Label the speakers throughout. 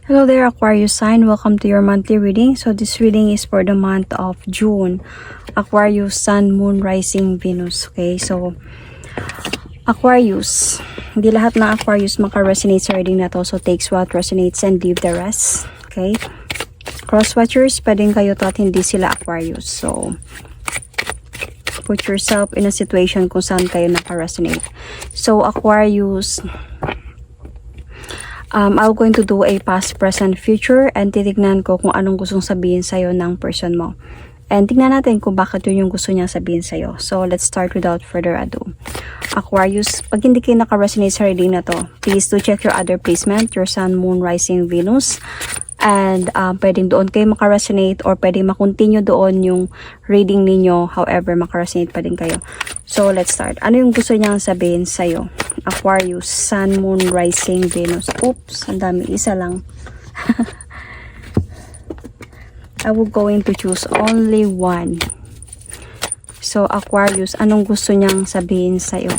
Speaker 1: Hello there, Aquarius sign. Welcome to your monthly reading. So this reading is for the month of June. Aquarius, Sun, Moon, Rising, Venus. Okay, so Aquarius. Hindi lahat ng Aquarius maka-resonate sa reading na to. So takes what resonates and leave the rest. Okay. Cross-watchers, pwedeng kayo to at hindi sila Aquarius. So put yourself in a situation kung saan kayo naka-resonate. So Aquarius, I'm going to do a past, present, future and titignan ko kung anong gustong sabihin sa'yo ng person mo. And tignan natin kung bakit yun yung gusto niyang sabihin sa'yo. So, let's start without further ado. Aquarius, pag hindi kayo naka-resonate sa reading na to, please do check your other placement, your Sun, Moon, Rising, Venus. And pwedeng doon kayo maka-resonate or pwedeng makontinue doon yung reading ninyo. However, maka-resonate pa din kayo. So, let's start. Ano yung gusto niyang sabihin sa'yo? Aquarius, Sun, Moon, Rising, Venus. Oops, ang dami. Isa lang. I will going to choose only one. So, Aquarius, anong gusto niyang sabihin sa'yo?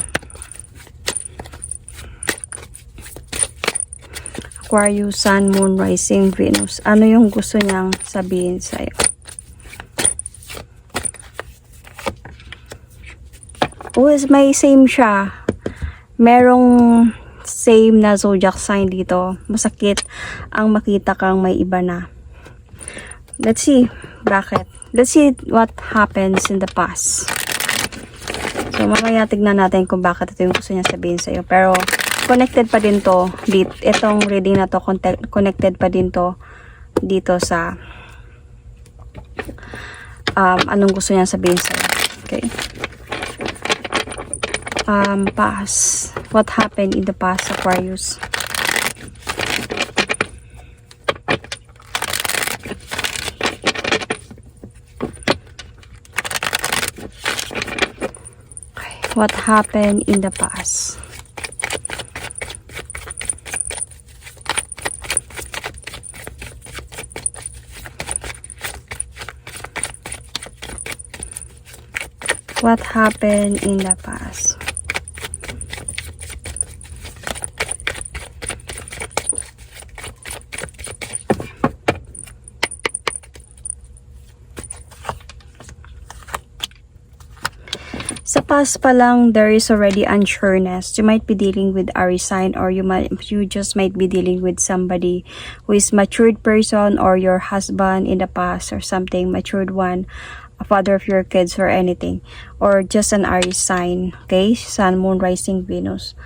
Speaker 1: Aquarius, Sun, Moon, Rising, Venus. Ano yung gusto niyang sabihin sa'yo? Oh, may same siya. Merong same na zodiac sign dito. Masakit ang makita kang may iba na. Let's see. Bakit? Let's see what happens in the past. So, mamaya tignan natin kung bakit ito yung gusto niya sabihin sa'yo. Pero, connected pa din to. Itong reading na to, connected pa din to dito sa anong gusto niya sabihin sa'yo. Okay. Past. What happened in the past, Aquarius? What happened in the past? What happened in the past? Sa past pa lang, there is already unsureness. You might be dealing with Aries sign or you just might be dealing with somebody who is matured person or your husband in the past or something, matured one, a father of your kids or anything. Or just an Aries sign, okay? Sun, Moon, Rising, Venus.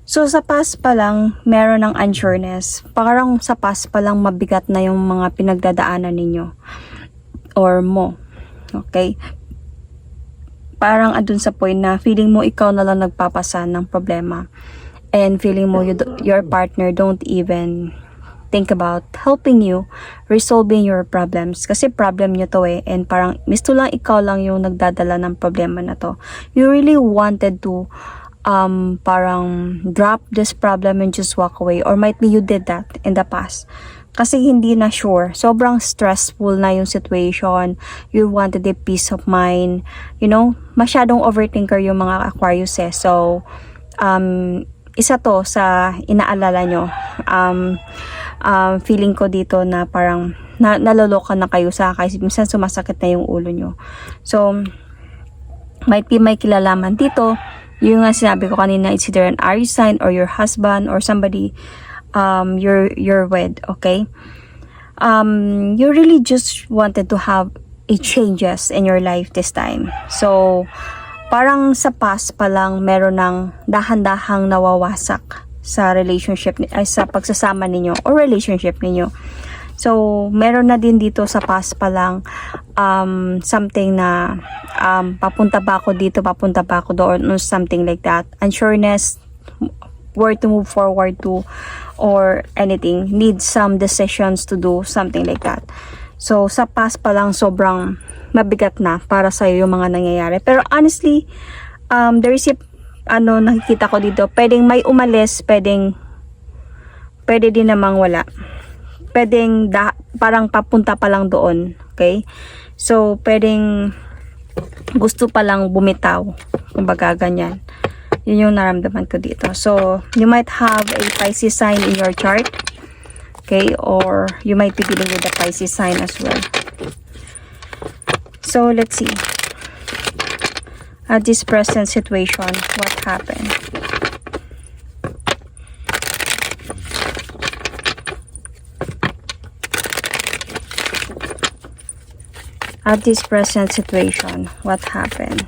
Speaker 1: So, sa past pa lang, meron ng unsureness. Parang sa past pa lang mabigat na yung mga pinagdadaanan ninyo or mo. Okay? Parang adun sa point na feeling mo ikaw na lang nagpapasan ng problema. And feeling mo your partner don't even think about helping you resolving your problems. Kasi problem nyo to eh. And parang misto lang ikaw lang yung nagdadala ng problema na to. You really wanted to parang drop this problem and just walk away. Or might be you did that in the past. Kasi hindi na sure. Sobrang stressful na yung situation. You wanted a peace of mind. You know, masyadong overthinker yung mga Aquarius eh. So, isa to sa inaalala nyo. Feeling ko dito na parang naloloka na kayo sa kasi minsan sumasakit na yung ulo nyo. So, might be may kilalaman dito. Yung nga sinabi ko kanina, it's either an Aries sign or your husband or somebody you're with, okay? You really just wanted to have a changes in your life this time. So, parang sa past pa lang meron ng dahan-dahang nawawasak sa relationship, sa pagsasama ninyo or relationship ninyo. So, meron na din dito sa past pa lang something na papunta ba ako dito, papunta ba ako doon, or something like that. Unsureness, where to move forward to or anything, need some decisions to do, something like that. So, sa past pa lang sobrang mabigat na para sa'yo yung mga nangyayari. Pero honestly, there is nakikita ko dito, pwedeng may umalis, pwede din namang wala. Pwedeng parang papunta pa lang doon, okay? So, pwedeng gusto pa lang bumitaw, kumbaga ganyan. Yun yung naramdaman ko dito. So, you might have a Pisces sign in your chart. Okay, or you might be dealing with the Pisces sign as well. So let's see. At this present situation, what happened? At this present situation, what happened?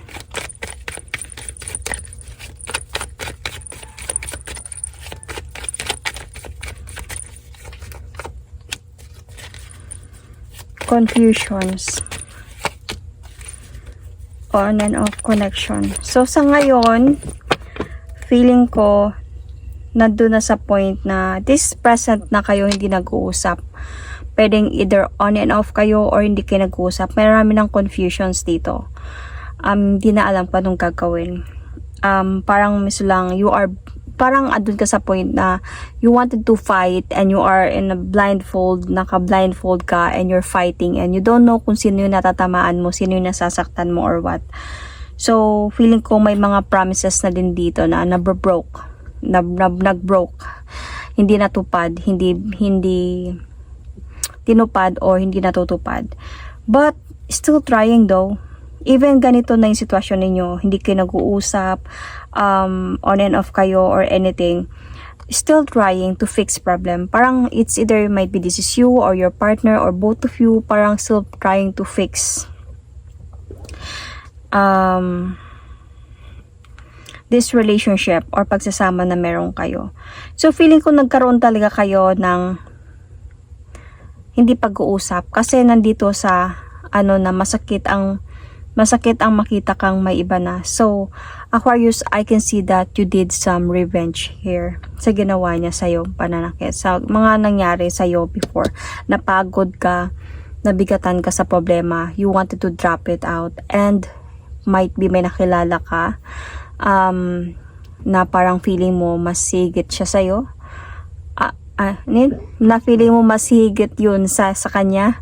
Speaker 1: Confusions. On and off connection. So, sa ngayon, feeling ko, nandun na sa point na this present na kayo hindi nag-uusap. Pwedeng either on and off kayo or hindi kayo nag-uusap. Marami ng confusions dito. Hindi na alam pa anong gagawin. Parang lang, you are, parang andun ka sa point na you wanted to fight and you are in a blindfold, naka-blindfold ka and you're fighting and you don't know kung sino yung natatamaan mo, sino yung nasasaktan mo or what. So, feeling ko may mga promises na din dito na nag-broke. Hindi natupad, hindi tinupad or hindi natutupad. But, still trying though. Even ganito na yung sitwasyon ninyo, hindi kayo nag-uusap, on and off kayo or anything, still trying to fix problem. Parang it's either might be this is you or your partner or both of you, parang still trying to fix this relationship or pagsasama na meron kayo. So feeling ko nagkaroon talaga kayo ng hindi pag-uusap kasi nandito sa na masakit ang makita kang may iba na. So, Aquarius, I can see that you did some revenge here sa ginawa niya sa'yo, pananakit. Sa mga nangyari sa'yo before. Napagod ka, nabigatan ka sa problema, you wanted to drop it out, and might be may nakilala ka na parang feeling mo mas higit siya sa'yo. Na feeling mo mas higit yun sa kanya.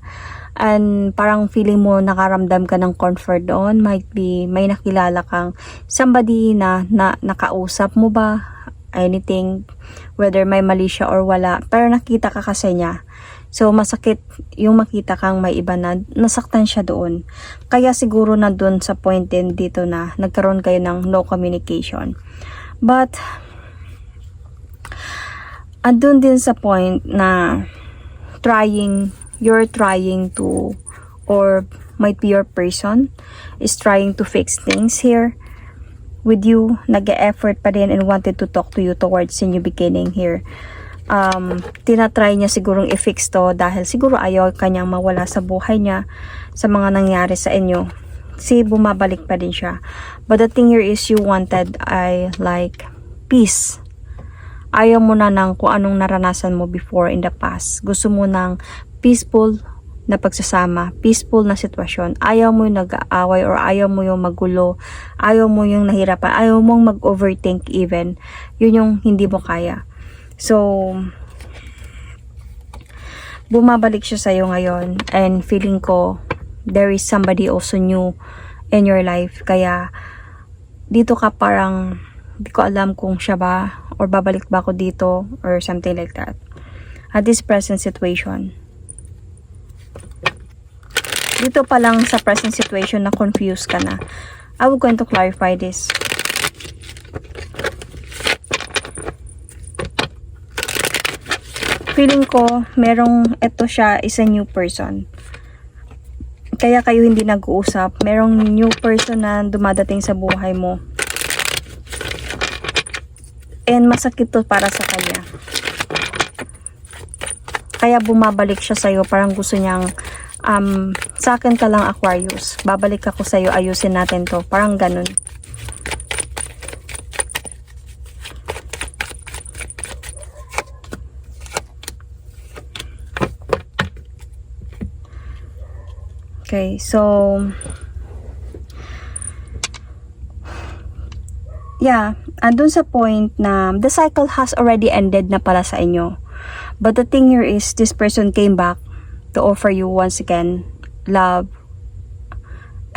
Speaker 1: And parang feeling mo nakaramdam ka ng comfort doon. Might be may nakilala kang somebody na nakausap mo ba, anything, whether may mali siya or wala, pero nakita ka kasi niya. So masakit yung makita kang may iba na nasaktan siya doon. Kaya siguro na doon sa point din dito na nagkaroon kayo ng no communication. But andun din sa point na you're trying to, or might be your person is trying to fix things here with you. Nag-e-effort pa din and wanted to talk to you towards the new beginning here. Tinatry niya sigurong i-fix to dahil siguro ayaw kanyang mawala sa buhay niya sa mga nangyari sa inyo. See, bumabalik pa din siya. But the thing here is you wanted like peace. Ayaw mo na ng kung anong naranasan mo before in the past. Gusto mo ng peaceful na pagsasama, peaceful na sitwasyon. Ayaw mo yung nag-aaway or ayaw mo yung magulo, ayaw mo yung nahirapan, ayaw mong mag-overthink even. Yun yung hindi mo kaya. So, bumabalik siya sa'yo ngayon and feeling ko there is somebody also new in your life. Kaya, dito ka parang hindi ko alam kung siya ba or babalik ba ako dito or something like that. At this present situation, dito pa lang sa present situation na confused ka na. I will going to clarify this. Feeling ko, ito siya is a new person. Kaya kayo hindi nag-uusap. Merong new person na dumadating sa buhay mo. And masakit to para sa kanya. Kaya bumabalik siya sa'yo. Parang gusto niyang sa akin ka lang, Aquarius, babalik ako sa'yo, ayusin natin to, parang ganun. Okay, so yeah, andun sa point na the cycle has already ended na pala sa inyo. But the thing here is this person came back to offer you once again love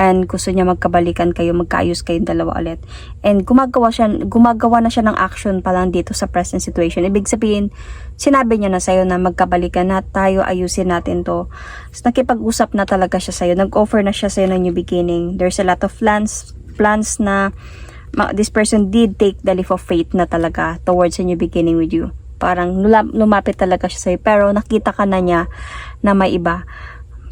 Speaker 1: and gusto niya magkabalikan kayo, magkaayos kayong dalawa ulit. And gumagawa na siya ng action pa lang dito sa present situation. Ibig sabihin, sinabi niya na sa'yo na magkabalikan na tayo, ayusin natin to. So, nakipag-usap na talaga siya sa'yo. Nag-offer na siya sa'yo ng new beginning. There's a lot of plans na this person did take the leap of faith na talaga towards a new beginning with you. Parang lumapit talaga siya sa'yo, pero nakita ka na niya na may iba,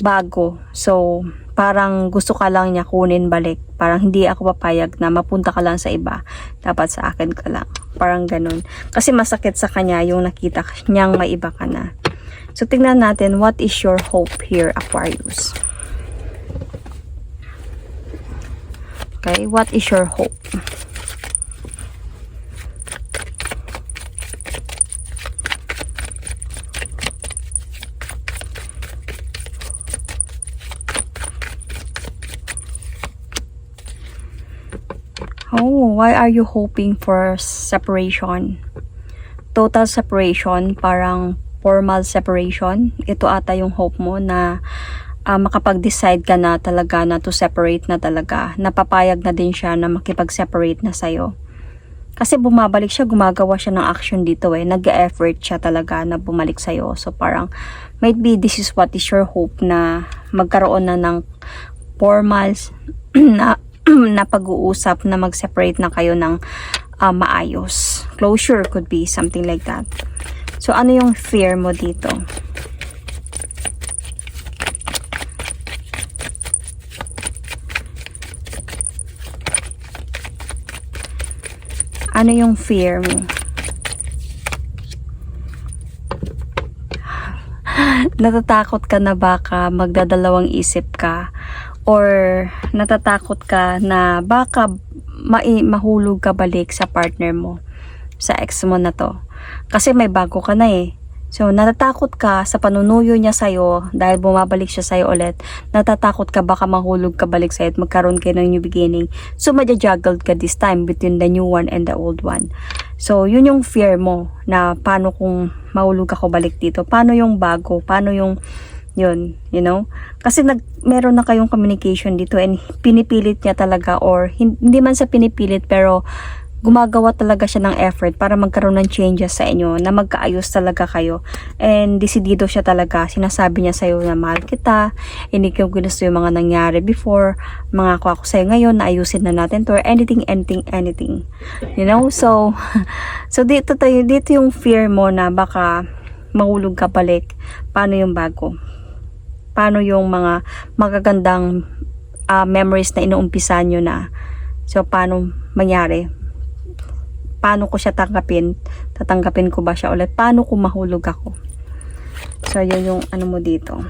Speaker 1: bago. So, parang gusto ka lang niya kunin balik. Parang hindi ako papayag na mapunta ka lang sa iba. Dapat sa akin ka lang. Parang ganun. Kasi masakit sa kanya yung nakita niyang may iba ka na. So, tingnan natin, what is your hope here, Aquarius? Okay, what is your hope? Oh, why are you hoping for separation? Total separation, parang formal separation. Ito ata yung hope mo na makapag-decide ka na talaga na to separate na talaga. Napapayag na din siya na makipag-separate na sa'yo. Kasi bumabalik siya, gumagawa siya ng action dito eh. Nag-e-effort siya talaga na bumalik sa'yo. So parang, might be this is what is your hope na magkaroon na ng formal na pag-uusap na mag-separate na kayo ng maayos. Closure could be something like that. So, ano yung fear mo dito? Ano yung fear mo? Natatakot ka na baka magdadalawang isip ka? Or natatakot ka na baka mahulog ka balik sa partner mo, sa ex mo na to? Kasi may bago ka na eh. So, natatakot ka sa panunuyo niya sa'yo dahil bumabalik siya sa'yo ulit. Natatakot ka baka mahulog ka balik sa'yo at magkaroon kayo ng new beginning. So, madya-juggled ka this time between the new one and the old one. So, yun yung fear mo na paano kung mahulog ako balik dito. Paano yung bago? Paano yung yun, you know? Kasi meron na kayong communication dito and pinipilit niya talaga, or hindi man sa pinipilit pero gumagawa talaga siya ng effort para magkaroon ng changes sa inyo, na magkaayos talaga kayo. And desidido siya talaga. Sinasabi niya sa'yo na mahal kita, hindi ko ginusto yung mga nangyari before, mga ako sa'yo ngayon, na ayusin na natin to, or anything. You know? So, dito yung fear mo na baka mahulog ka balik. Paano yung bago? Paano yung mga magagandang memories na inuumpisa nyo na? So, paano mangyari? Paano ko siya tanggapin? Tatanggapin ko ba siya ulit? Paano kung mahulog ako? So, yun yung ano mo dito.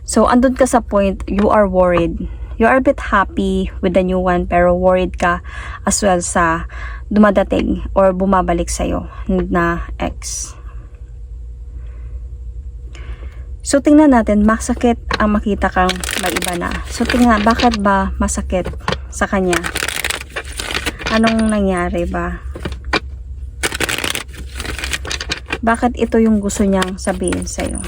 Speaker 1: So, andun ka sa point, you are worried. You are a bit happy with the new one, pero worried ka as well sa dumadating or bumabalik sa'yo na ex. So, tingnan natin, masakit ang makita kang may iba na. So, tingnan, bakit ba masakit sa kanya? Anong nangyari ba? Bakit ito yung gusto niyang sabihin sa'yo?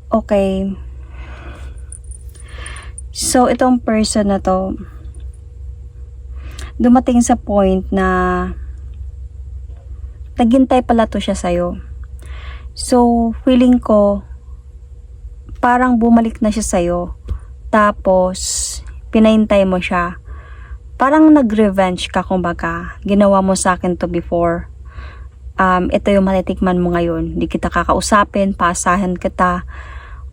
Speaker 1: Okay. So, itong person na to, dumating sa point na naghintay pala to siya sa'yo. So, feeling ko, parang bumalik na siya sa'yo. Tapos, pinahintay mo siya. Parang nag-revenge ka, kumbaga. Ginawa mo sa akin to before. Ito yung matitikman mo ngayon. Hindi kita kakausapin, paasahan kita.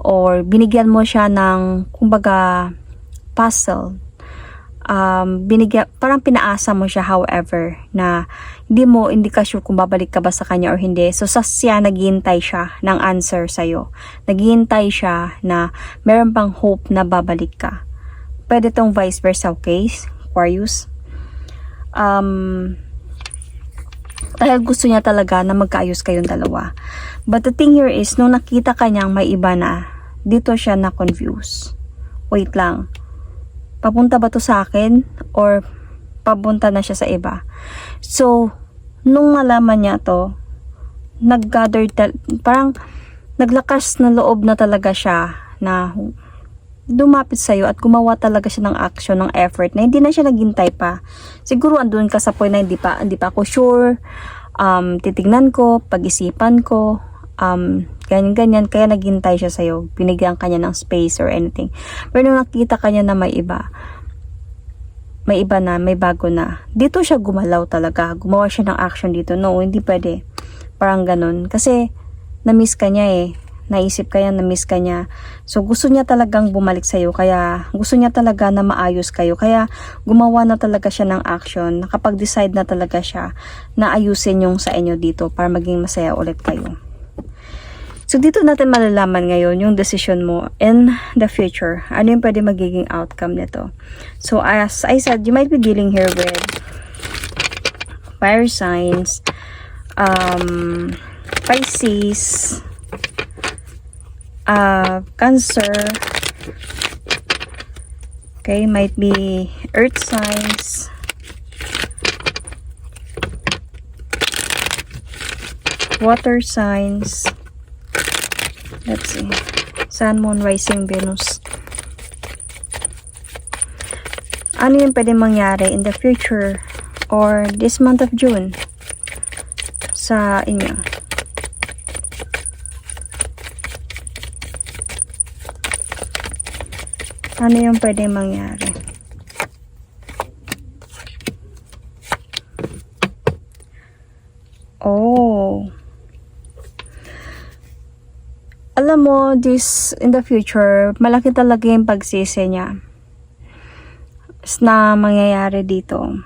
Speaker 1: Or binigyan mo siya ng, kumbaga, puzzle. Parang pinaasa mo siya, however, na hindi ka sure kung babalik ka ba sa kanya or hindi. So, siya, naghihintay siya ng answer sa'yo. Naghihintay siya na meron pang hope na babalik ka. Pwede tong vice versa, okay, Aquarius? Dahil gusto niya talaga na magkaayos kayong dalawa. But the thing here is, nung nakita ka niyang may iba na, dito siya na-confuse. Wait lang. Papunta ba to sa akin? Or papunta na siya sa iba? So, nung nalaman niya to, parang naglakas na loob na talaga siya na lumapit sa'yo at gumawa talaga siya ng action, ng effort na hindi na siya naghintay pa. Siguro andun ka sa point na hindi pa ako sure, titignan ko, pag-isipan ko, ganyan, kaya naghintay siya sa'yo, binigyan kanya ng space or anything. Pero nung nakita kanya na may iba na, may bago na, dito siya gumalaw talaga, gumawa siya ng action dito. No, hindi pwede, parang ganun, kasi na-miss ka niya naisip kaya na-miss ka niya. So, gusto niya talagang bumalik sa'yo. Kaya, gusto niya talaga na maayos kayo. Kaya, gumawa na talaga siya ng action. Nakapag-decide na talaga siya na ayusin yung sa inyo dito para maging masaya ulit kayo. So, dito natin malalaman ngayon yung decision mo in the future. Ano yung pwede magiging outcome nito. So, as I said, you might be dealing here with fire signs, Pisces, Cancer, okay, might be earth signs, water signs, let's see, Sun, Moon, Rising, Venus. Ano yung pwede mangyari in the future or this month of June sa inyo? Ano yung pwede mangyari? Oh. Alam mo, this in the future, malaki talaga yung pagsisi niya na mangyayari dito.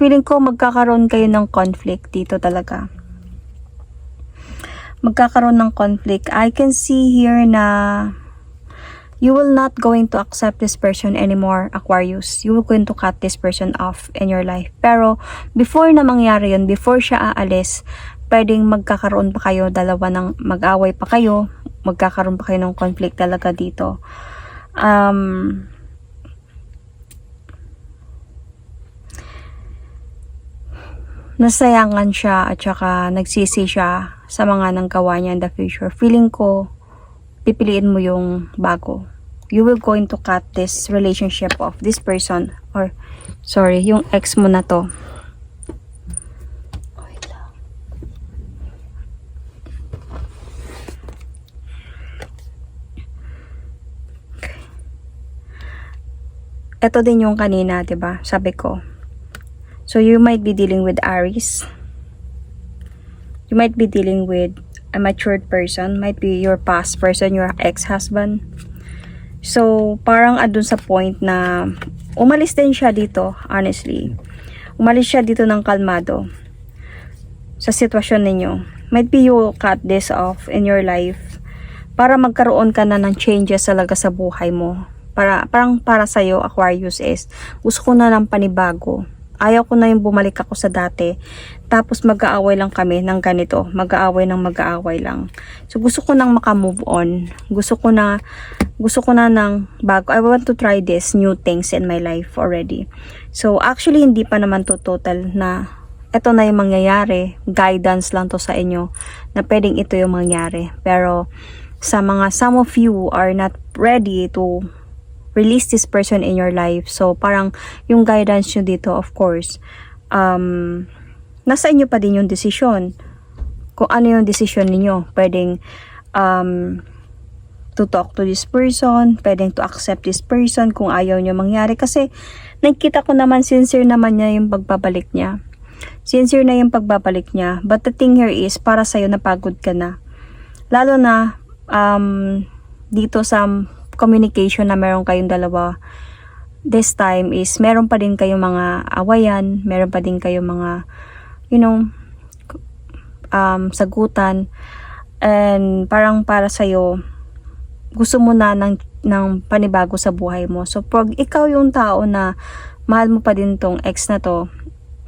Speaker 1: Feeling ko magkakaroon kayo ng conflict dito talaga. Magkakaroon ng conflict. I can see here na you will not going to accept this person anymore, Aquarius. You will going to cut this person off in your life. Pero, before na mangyari yun, before siya aalis, pwedeng magkakaroon pa kayo, dalawa ng mag-away pa kayo, magkakaroon pa kayo ng conflict talaga dito. Nasayangan siya at saka nagsisi siya sa mga nanggawa niya in the future. Feeling ko, pipiliin mo yung bago. You will going to cut this relationship of this person, or sorry, yung ex mo na to. Wait lang. Okay. Ito din yung kanina, 'di ba? Sabi ko. So you might be dealing with Aries. You might be dealing with a matured person, might be your past person, your ex-husband. So, parang adun sa point na umalis din siya dito, honestly. Umalis siya dito ng kalmado sa sitwasyon ninyo. Might be you cut this off in your life para magkaroon ka na ng changes talaga sa buhay mo. Parang para sa'yo, Aquarius, is gusto ko na ng panibago. Ayaw ko na yung bumalik ako sa dati. Tapos mag-aaway lang kami ng ganito. Mag-aaway lang. So gusto ko nang maka-move on. Gusto ko na ng bago. I want to try this new things in my life already. So actually hindi pa naman to total na ito na yung mangyayari. Guidance lang to sa inyo na pwedeng ito yung mangyari. Pero some of you are not ready to release this person in your life. So, parang yung guidance nyo dito, of course, nasa inyo pa din yung decision. Kung ano yung decision niyo. Pwedeng to talk to this person, pwedeng to accept this person kung ayaw nyo mangyari. Kasi, nakikita ko naman, sincere naman niya yung pagbabalik niya. Sincere na yung pagbabalik niya. But the thing here is, para sa'yo, napagod ka na. Lalo na, dito sa communication na meron kayong dalawa, this time is meron pa din kayong mga awayan, meron pa din kayong mga sagutan, and parang para sa'yo gusto mo na ng panibago sa buhay mo. So pag ikaw yung tao na mahal mo pa din tong ex na to,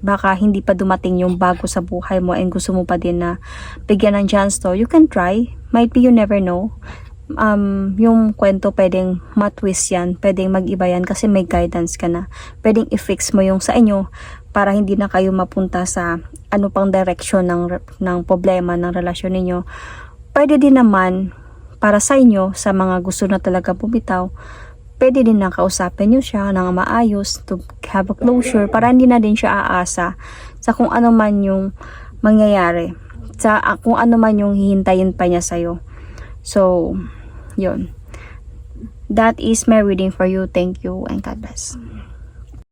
Speaker 1: baka hindi pa dumating yung bago sa buhay mo and gusto mo pa din na bigyan ng chance to, you can try. Might be, you never know. Yung kwento pwedeng matwist yan, pwedeng mag-iba yan kasi may guidance ka na. Pwedeng i-fix mo yung sa inyo para hindi na kayo mapunta sa ano pang direction ng problema ng relasyon ninyo. Pwede din naman para sa inyo, sa mga gusto na talaga bumitaw, pwede din na kausapin nyo siya ng maayos to have a closure para hindi na din siya aasa sa kung ano man yung mangyayari, sa kung ano man yung hihintayin pa niya sa'yo. So, yun. That is my reading for you. Thank you and God bless.